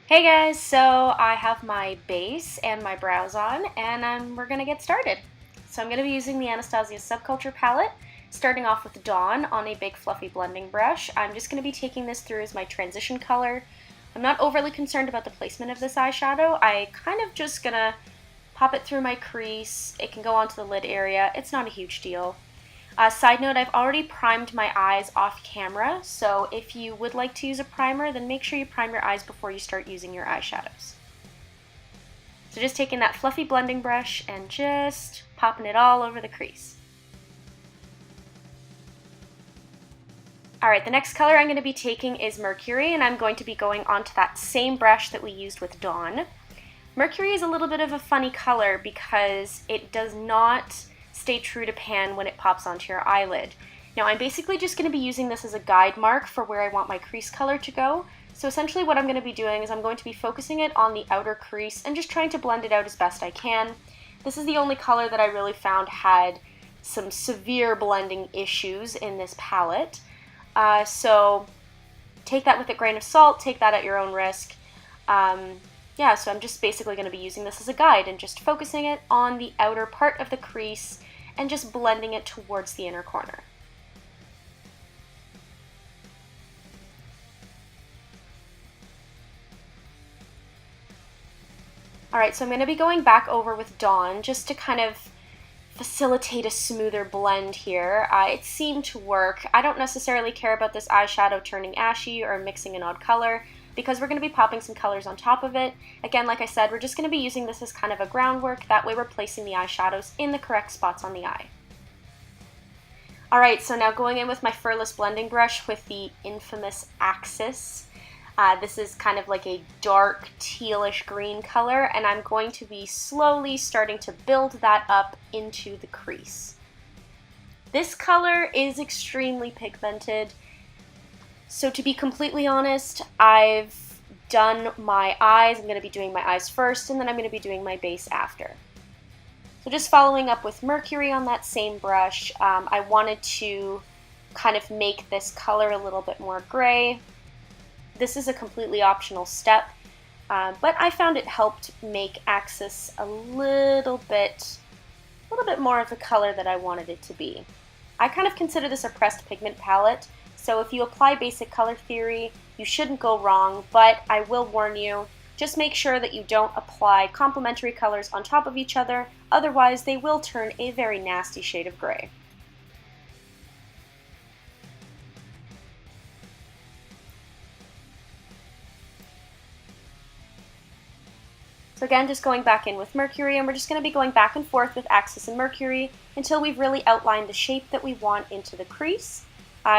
Hey guys, so I have my base and my brows on, and we're gonna get started. So I'm gonna be using the Anastasia Subculture palette, starting off with Dawn on a big fluffy blending brush. I'm just gonna be taking this through as my transition color. I'm not overly concerned about the placement of this eyeshadow. I kind of just gonna pop it through my crease. It can go onto the lid area. It's not a huge deal. Side note, I've already primed my eyes off camera, so if you would like to use a primer, then make sure you prime your eyes before you start using your eyeshadows. So just taking that fluffy blending brush and just popping it all over the crease. Alright, the next color I'm going to be taking is Mercury, and I'm going to be going onto that same brush that we used with Dawn. Mercury is a little bit of a funny color because it does not stay true to pan when it pops onto your eyelid. Now I'm basically just going to be using this as a guide mark for where I want my crease color to go. So essentially what I'm going to be doing is I'm going to be focusing it on the outer crease and just trying to blend it out as best I can. This is the only color that I really found had some severe blending issues in this palette. So take that with a grain of salt, take that at your own risk. Yeah, so I'm just basically going to be using this as a guide and just focusing it on the outer part of the crease and just blending it towards the inner corner. Alright, so I'm going to be going back over with Dawn just to kind of facilitate a smoother blend here. It seemed to work. I don't necessarily care about this eyeshadow turning ashy or mixing an odd color, because we're going to be popping some colors on top of it. Again, like I said, we're just going to be using this as kind of a groundwork. That way we're placing the eyeshadows in the correct spots on the eye. Alright, so now going in with my furless blending brush with the infamous Axis. This is kind of like a dark tealish green color, and I'm going to be slowly starting to build that up into the crease. This color is extremely pigmented. So to be completely honest, I've done my eyes. I'm going to be doing my eyes first, and then I'm going to be doing my base after. So just following up with Mercury on that same brush, I wanted to kind of make this color a little bit more gray. This is a completely optional step, but I found it helped make Axis a little bit more of the color that I wanted it to be. I kind of consider this a pressed pigment palette. So if you apply basic color theory, you shouldn't go wrong, but I will warn you, just make sure that you don't apply complementary colors on top of each other, otherwise they will turn a very nasty shade of gray. So again, just going back in with Mercury, and we're just going to be going back and forth with Axis and Mercury until we've really outlined the shape that we want into the crease.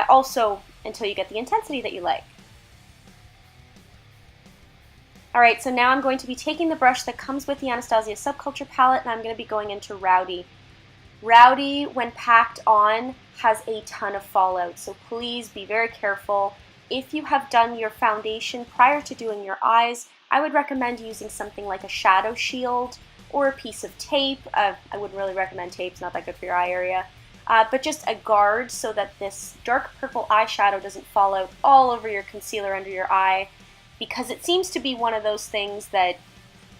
Also, until you get the intensity that you like. Alright, so now I'm going to be taking the brush that comes with the Anastasia Subculture palette, and I'm going to be going into Rowdy. Rowdy, when packed on, has a ton of fallout, so please be very careful. If you have done your foundation prior to doing your eyes, I would recommend using something like a shadow shield or a piece of tape. I wouldn't really recommend tape, it's not that good for your eye area. But just a guard so that this dark purple eyeshadow doesn't fall out all over your concealer under your eye, because it seems to be one of those things that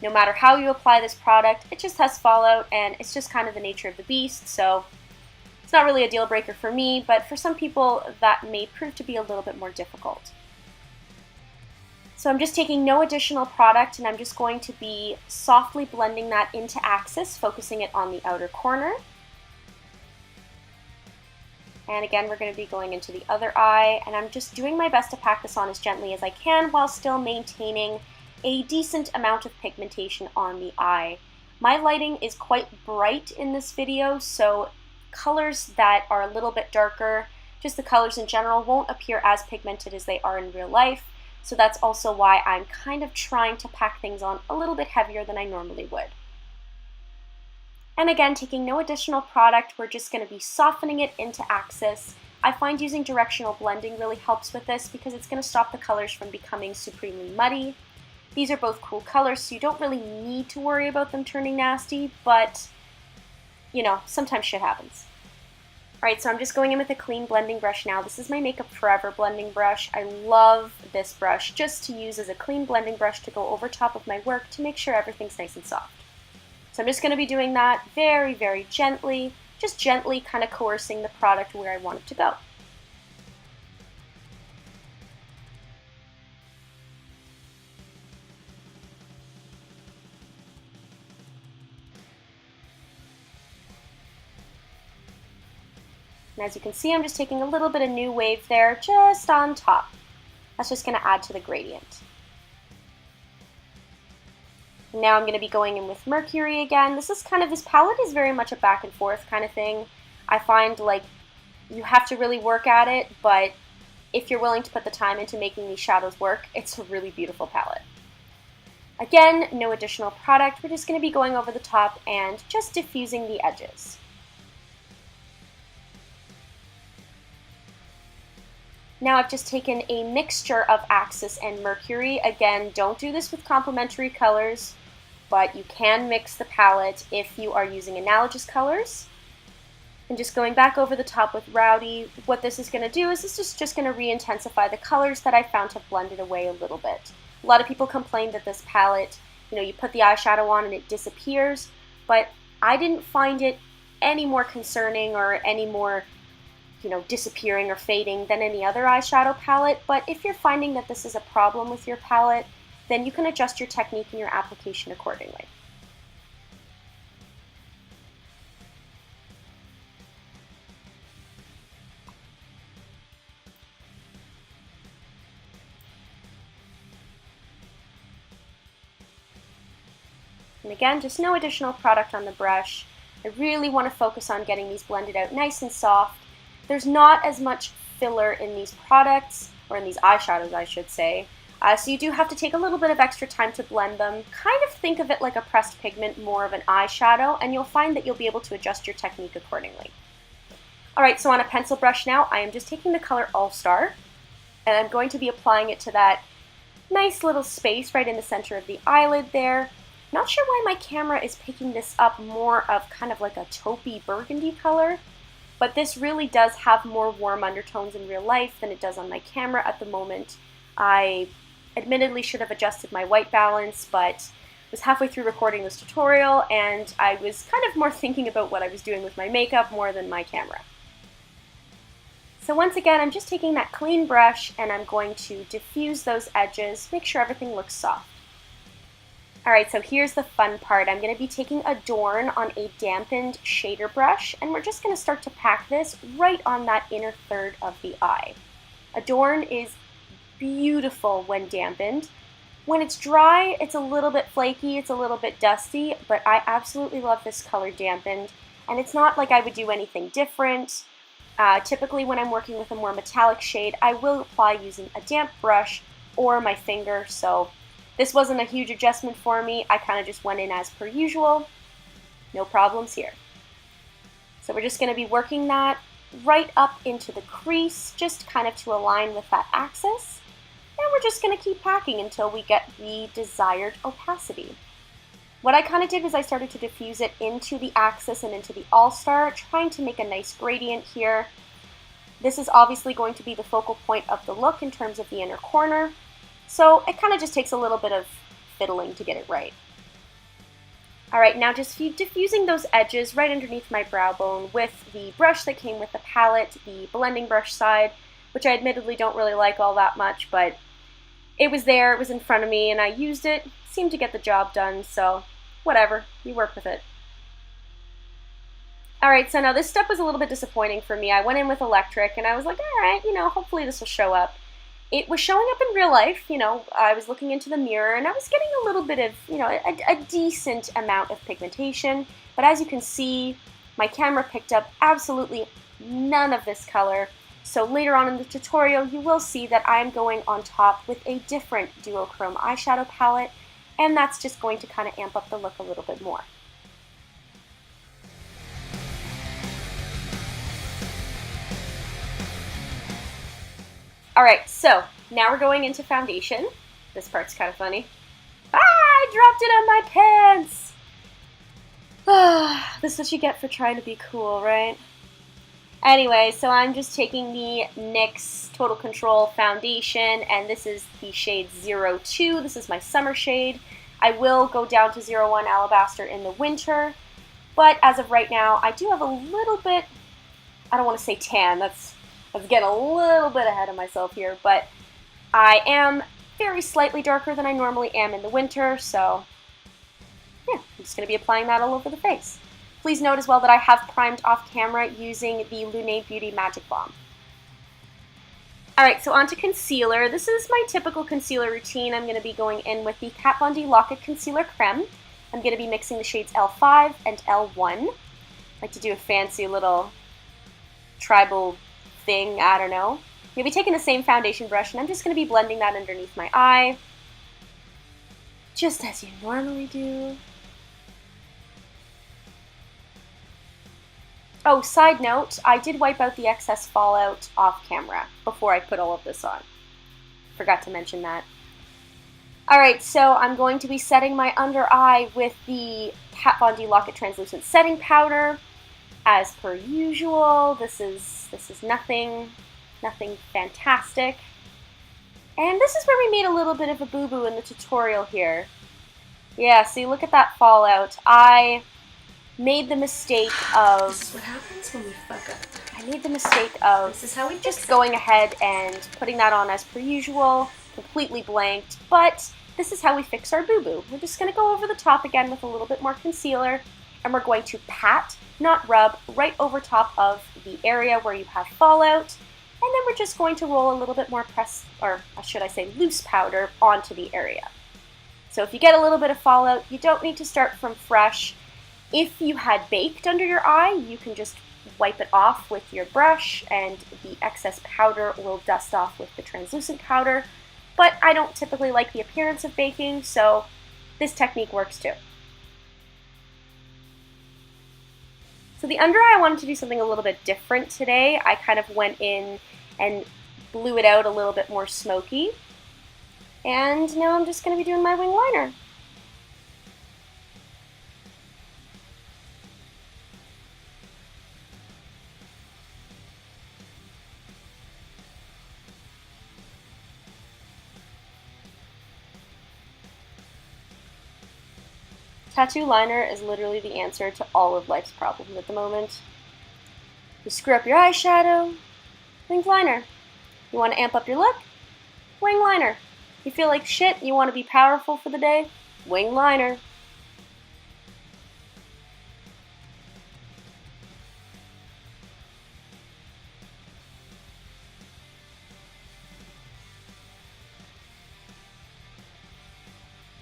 no matter how you apply this product, it just has fallout, and it's just kind of the nature of the beast, so it's not really a deal breaker for me, but for some people that may prove to be a little bit more difficult. So I'm just taking no additional product, and I'm just going to be softly blending that into Axis, focusing it on the outer corner. And again, we're going to be going into the other eye, and I'm just doing my best to pack this on as gently as I can while still maintaining a decent amount of pigmentation on the eye. My lighting is quite bright in this video, so colors that are a little bit darker, just the colors in general, won't appear as pigmented as they are in real life. So that's also why I'm kind of trying to pack things on a little bit heavier than I normally would. And again, taking no additional product, we're just going to be softening it into Axis. I find using directional blending really helps with this because it's going to stop the colors from becoming supremely muddy. These are both cool colors, so you don't really need to worry about them turning nasty, but, you know, sometimes shit happens. Alright, so I'm just going in with a clean blending brush now. This is my Makeup Forever blending brush. I love this brush just to use as a clean blending brush to go over top of my work to make sure everything's nice and soft. So I'm just going to be doing that very, very gently, just gently kind of coercing the product where I want it to go. And as you can see, I'm just taking a little bit of New Wave there, just on top. That's just going to add to the gradient. And now I'm going to be going in with Mercury again. This palette is very much a back and forth kind of thing. I find like you have to really work at it, but if you're willing to put the time into making these shadows work, it's a really beautiful palette. Again, no additional product. We're just going to be going over the top and just diffusing the edges. Now I've just taken a mixture of Axis and Mercury. Again, don't do this with complementary colors, but you can mix the palette if you are using analogous colors. And just going back over the top with Rowdy, what this is going to do is this is just going to re-intensify the colors that I found have blended away a little bit. A lot of people complain that this palette, you put the eyeshadow on and it disappears, but I didn't find it any more concerning or any more disappearing or fading than any other eyeshadow palette. But if you're finding that this is a problem with your palette, then you can adjust your technique and your application accordingly. And again, just no additional product on the brush. I really want to focus on getting these blended out nice and soft. There's not as much filler in these products, or in these eyeshadows I should say, so you do have to take a little bit of extra time to blend them. Kind of think of it like a pressed pigment, more of an eyeshadow, and you'll find that you'll be able to adjust your technique accordingly. Alright, so on a pencil brush now, I am just taking the color All Star, and I'm going to be applying it to that nice little space right in the center of the eyelid there. Not sure why my camera is picking this up more of kind of like a taupey burgundy color. But this really does have more warm undertones in real life than it does on my camera at the moment. I admittedly should have adjusted my white balance, but was halfway through recording this tutorial and I was kind of more thinking about what I was doing with my makeup more than my camera. So once again, I'm just taking that clean brush and I'm going to diffuse those edges, make sure everything looks soft. Alright, so here's the fun part. I'm going to be taking Adorn on a dampened shader brush, and we're just going to start to pack this right on that inner third of the eye. Adorn is beautiful when dampened. When it's dry, it's a little bit flaky, it's a little bit dusty, but I absolutely love this color dampened, and it's not like I would do anything different. Typically when I'm working with a more metallic shade, I will apply using a damp brush or my finger, so this wasn't a huge adjustment for me. I kind of just went in as per usual. No problems here. So we're just going to be working that right up into the crease, just kind of to align with that axis. And we're just going to keep packing until we get the desired opacity. What I kind of did was I started to diffuse it into the axis and into the All-Star, trying to make a nice gradient here. This is obviously going to be the focal point of the look in terms of the inner corner. So it kind of just takes a little bit of fiddling to get it right. Alright, now just diffusing those edges right underneath my brow bone with the brush that came with the palette, the blending brush side, which I admittedly don't really like all that much, but it was there, it was in front of me, and I used it. Seemed to get the job done, so whatever, you work with it. Alright, so now this step was a little bit disappointing for me. I went in with electric, and I was like, alright, hopefully this will show up. It was showing up in real life, I was looking into the mirror and I was getting a little bit of, a decent amount of pigmentation, but as you can see, my camera picked up absolutely none of this color, so later on in the tutorial you will see that I'm going on top with a different duochrome eyeshadow palette, and that's just going to kind of amp up the look a little bit more. Alright, so now we're going into foundation. This part's kind of funny. Ah, I dropped it on my pants! Ah, this is what you get for trying to be cool, right? Anyway, so I'm just taking the NYX Total Control Foundation, and this is the shade 02. This is my summer shade. I will go down to 01 Alabaster in the winter, but as of right now, I do have a little bit, I don't want to say tan, that's getting a little bit ahead of myself here, but I am very slightly darker than I normally am in the winter, so yeah, I'm just going to be applying that all over the face. Please note as well that I have primed off camera using the LUNAE Magick Balm. Alright, so on to concealer. This is my typical concealer routine. I'm going to be going in with the Kat Von D Lock It Concealer Creme. I'm going to be mixing the shades L5 and L1. I like to do a fancy little tribal thing, I don't know. I'm going to be taking the same foundation brush, and I'm just going to be blending that underneath my eye, just as you normally do. Oh, side note, I did wipe out the excess fallout off camera before I put all of this on. Forgot to mention that. Alright, so I'm going to be setting my under eye with the Kat Von D Lock It Translucent Setting Powder. As per usual, this is nothing fantastic. And this is where we made a little bit of a boo-boo in the tutorial here. Yeah, see, look at that fallout. I made the mistake of... This is what happens when we fuck up. I made the mistake of This is how we just going ahead and putting that on as per usual, completely blanked, but this is how we fix our boo-boo. We're just going to go over the top again with a little bit more concealer, and we're going to pat, not rub, right over top of the area where you have fallout, and then we're just going to roll a little bit more should I say loose powder onto the area. So if you get a little bit of fallout, you don't need to start from fresh. If you had baked under your eye, you can just wipe it off with your brush and the excess powder will dust off with the translucent powder. But I don't typically like the appearance of baking, so this technique works too. So the under eye, I wanted to do something a little bit different today. I kind of went in and blew it out a little bit more smoky. And now I'm just going to be doing my wing liner. Tattoo liner is literally the answer to all of life's problems at the moment. You screw up your eyeshadow, wing liner. You want to amp up your look? Wing liner. You feel like shit, you want to be powerful for the day? Wing liner.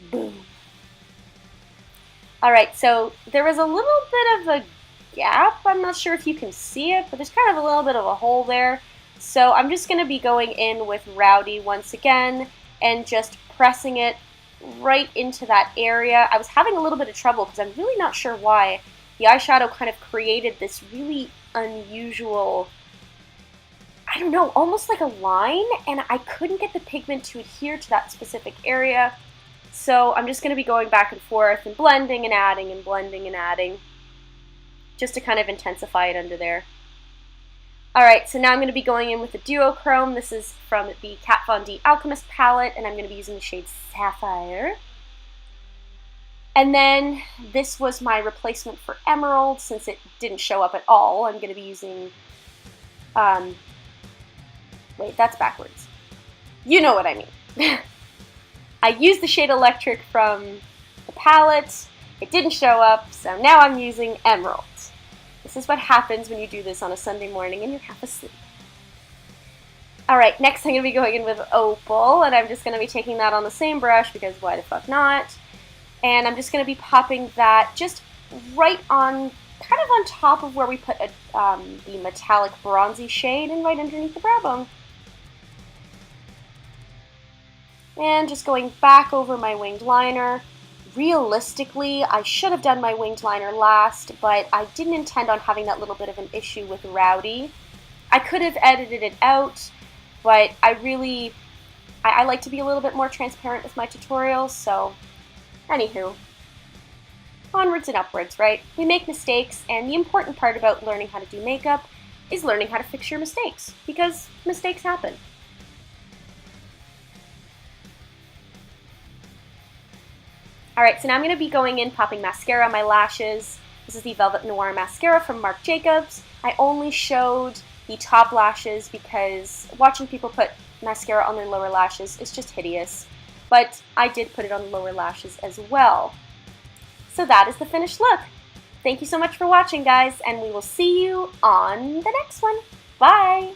Boom. Alright, so there was a little bit of a gap. I'm not sure if you can see it, but there's kind of a little bit of a hole there. So I'm just going to be going in with Rowdy once again and just pressing it right into that area. I was having a little bit of trouble because I'm really not sure why. The eyeshadow kind of created this really unusual, I don't know, almost like a line, and I couldn't get the pigment to adhere to that specific area. So I'm just going to be going back and forth and blending and adding and blending and adding just to kind of intensify it under there. Alright, so now I'm going to be going in with the duochrome. This is from the Kat Von D Alchemist Palette, and I'm going to be using the shade Sapphire. And then this was my replacement for Emerald, since it didn't show up at all. I'm going to be using, wait, that's backwards. You know what I mean. I used the shade Electric from the palette. It didn't show up, so now I'm using Emerald. This is what happens when you do this on a Sunday morning and you're half asleep. Alright, next I'm going to be going in with Opal, and I'm just going to be taking that on the same brush because why the fuck not? And I'm just going to be popping that just right on, kind of on top of where we put the metallic bronzy shade and right underneath the brow bone. And just going back over my winged liner. Realistically, I should have done my winged liner last, but I didn't intend on having that little bit of an issue with Rowdy. I could have edited it out, but I like to be a little bit more transparent with my tutorials, so anywho. Onwards and upwards, right? We make mistakes, and the important part about learning how to do makeup is learning how to fix your mistakes, because mistakes happen. Alright, so now I'm going to be going in, popping mascara on my lashes. This is the Velvet Noir mascara from Marc Jacobs. I only showed the top lashes because watching people put mascara on their lower lashes is just hideous. But I did put it on the lower lashes as well. So that is the finished look. Thank you so much for watching, guys, and we will see you on the next one. Bye!